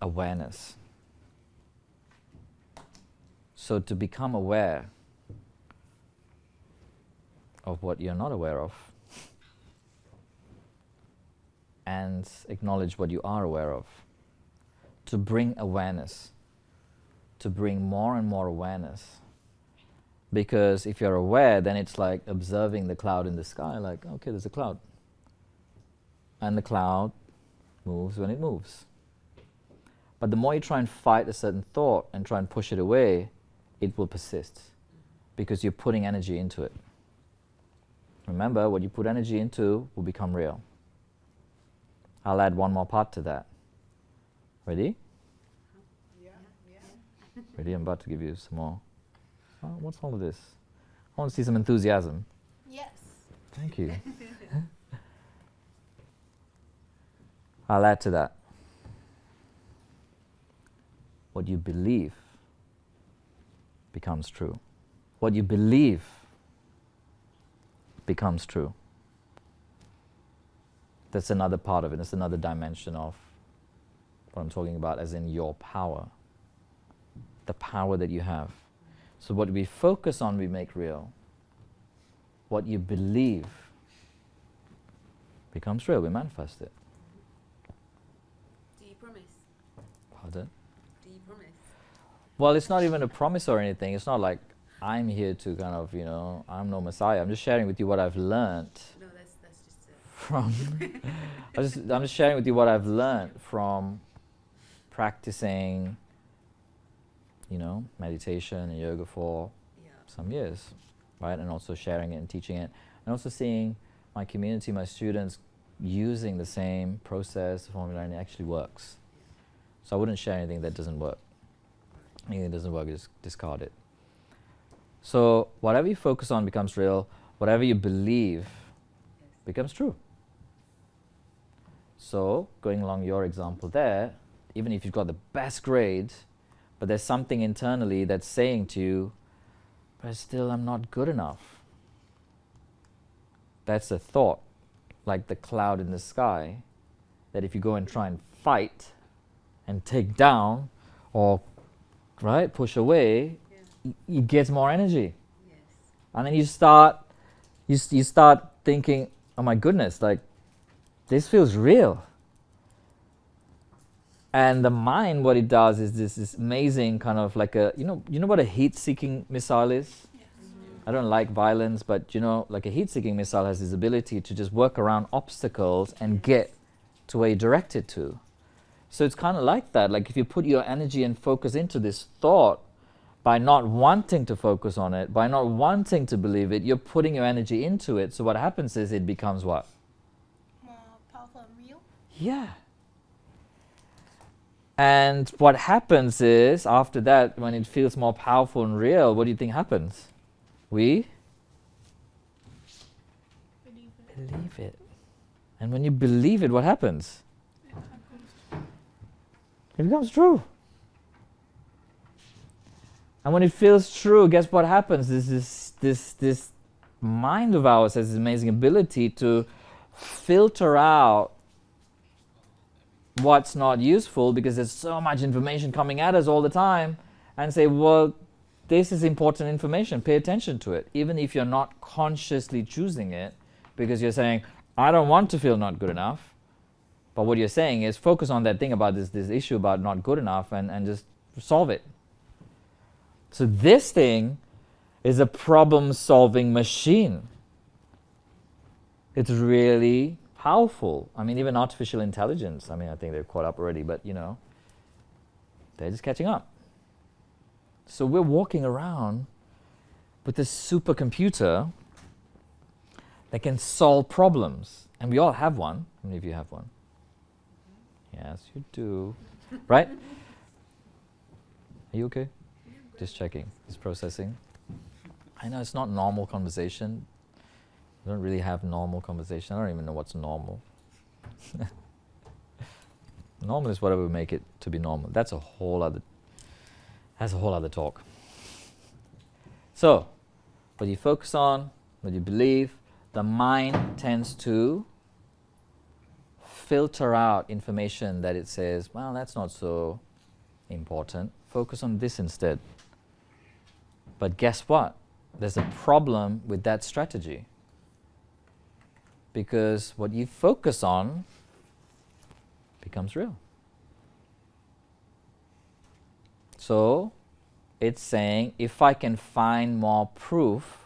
awareness. So to become aware of what you're not aware of and acknowledge what you are aware of, to bring awareness, to bring more and more awareness. Because if you're aware, then it's like observing the cloud in the sky, like, okay, there's a cloud. And the cloud moves when it moves. But the more you try and fight a certain thought and try and push it away, it will persist because you're putting energy into it. Remember, what you put energy into will become real. I'll add one more part to that. Ready? Yeah. Ready? I'm about to give you some more. Oh, what's all of this? I want to see some enthusiasm. Yes. Thank you. I'll add to that. What you believe becomes true. What you believe becomes true. That's another part of it. That's another dimension of what I'm talking about, as in your power. The power that you have. So what we focus on, we make real. What you believe becomes real. We manifest it. Do you promise? Pardon? Do you promise? Well, it's not even a promise or anything. It's not like I'm here to kind of, I'm no Messiah. I'm just sharing with you what I've learned No, that's just it. from... I'm just sharing with you what I've learned from practicing, meditation and yoga for some years, right? And also sharing it and teaching it. And also seeing my community, my students, using the same process, formula, and it actually works. So I wouldn't share anything that doesn't work. Anything that doesn't work, just discard it. So whatever you focus on becomes real. Whatever you believe becomes true. So going along your example there, even if you've got the best grade, but there's something internally that's saying to you, but still I'm not good enough. That's a thought, like the cloud in the sky, that if you go and try and fight and take down or push away, it gets more energy. Yes. And then you start thinking, oh my goodness, like this feels real. And the mind, what it does is this amazing kind of like a, you know what a heat-seeking missile is? Yes. I don't like violence, but like a heat-seeking missile has this ability to just work around obstacles and get to where you direct it to. So it's kind of like that. Like if you put your energy and focus into this thought, by not wanting to focus on it, by not wanting to believe it, you're putting your energy into it. So what happens is it becomes what? More powerful and real. Yeah. And what happens is, after that, when it feels more powerful and real, what do you think happens? We believe it. And when you believe it, what happens? It becomes true. And when it feels true, guess what happens? This mind of ours has this amazing ability to filter out what's not useful, because there's so much information coming at us all the time, and say, well, this is important information, pay attention to it, even if you're not consciously choosing it, because you're saying, I don't want to feel not good enough. But what you're saying is focus on that thing about this issue about not good enough and just solve it. So this thing is a problem-solving machine. It's really powerful. I mean, even artificial intelligence, I think they've caught up already, but they're just catching up. So we're walking around with this supercomputer that can solve problems. And we all have one. How many of you have one? Yes, you do. Right? Are you okay? Just checking. Just processing. I know it's not normal conversation. We don't really have normal conversation. I don't even know what's normal. Normal is whatever we make it to be normal. That's a whole other talk. So, what you focus on, what you believe, the mind tends to filter out information that it says, well, that's not so important. Focus on this instead. But guess what? There's a problem with that strategy. Because what you focus on becomes real. So it's saying, if I can find more proof,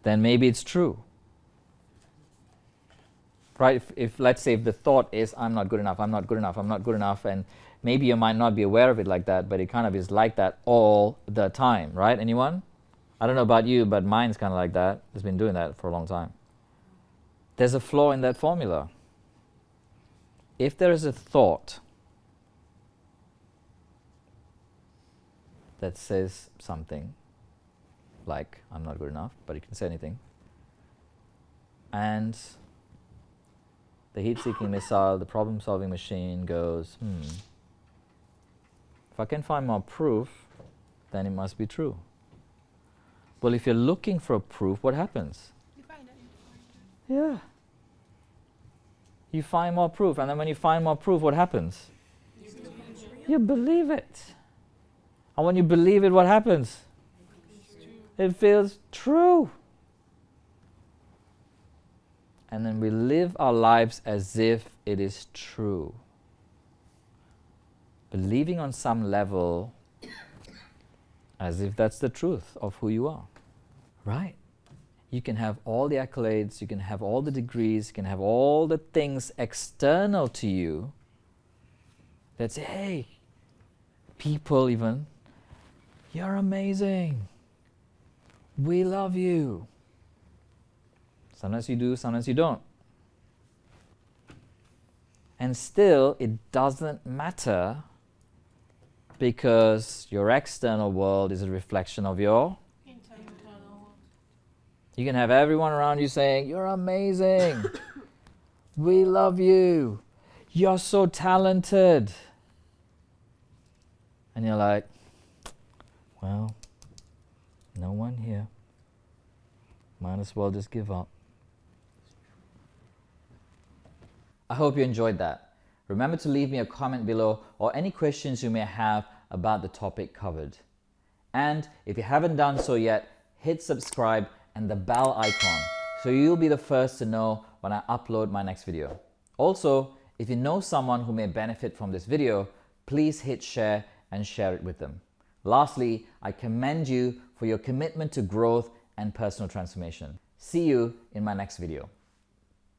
then maybe it's true. Right? If let's say if the thought is, I'm not good enough, I'm not good enough, I'm not good enough, and maybe you might not be aware of it like that, but it kind of is like that all the time, right? Anyone? I don't know about you, but mine's kind of like that. It's been doing that for a long time. There's a flaw in that formula. If there is a thought that says something like, I'm not good enough, but it can say anything, and the heat-seeking missile, the problem-solving machine goes, if I can find more proof, then it must be true. Well, if you're looking for a proof, what happens? You find it. Yeah. You find more proof, and then when you find more proof, what happens? You believe it. And when you believe it, what happens? It feels true. And then we live our lives as if it is true. Believing on some level as if that's the truth of who you are. Right? You can have all the accolades, you can have all the degrees, you can have all the things external to you that say, hey, people even, you're amazing. We love you. Sometimes you do, sometimes you don't. And still, it doesn't matter because your external world is a reflection of your Internal. You can have everyone around you saying, you're amazing. We love you. You're so talented. And you're like, well, no one here. Might as well just give up. I hope you enjoyed that. Remember to leave me a comment below or any questions you may have about the topic covered. And if you haven't done so yet, hit subscribe and the bell icon so you'll be the first to know when I upload my next video. Also, if you know someone who may benefit from this video, please hit share and share it with them. Lastly, I commend you for your commitment to growth and personal transformation. See you in my next video.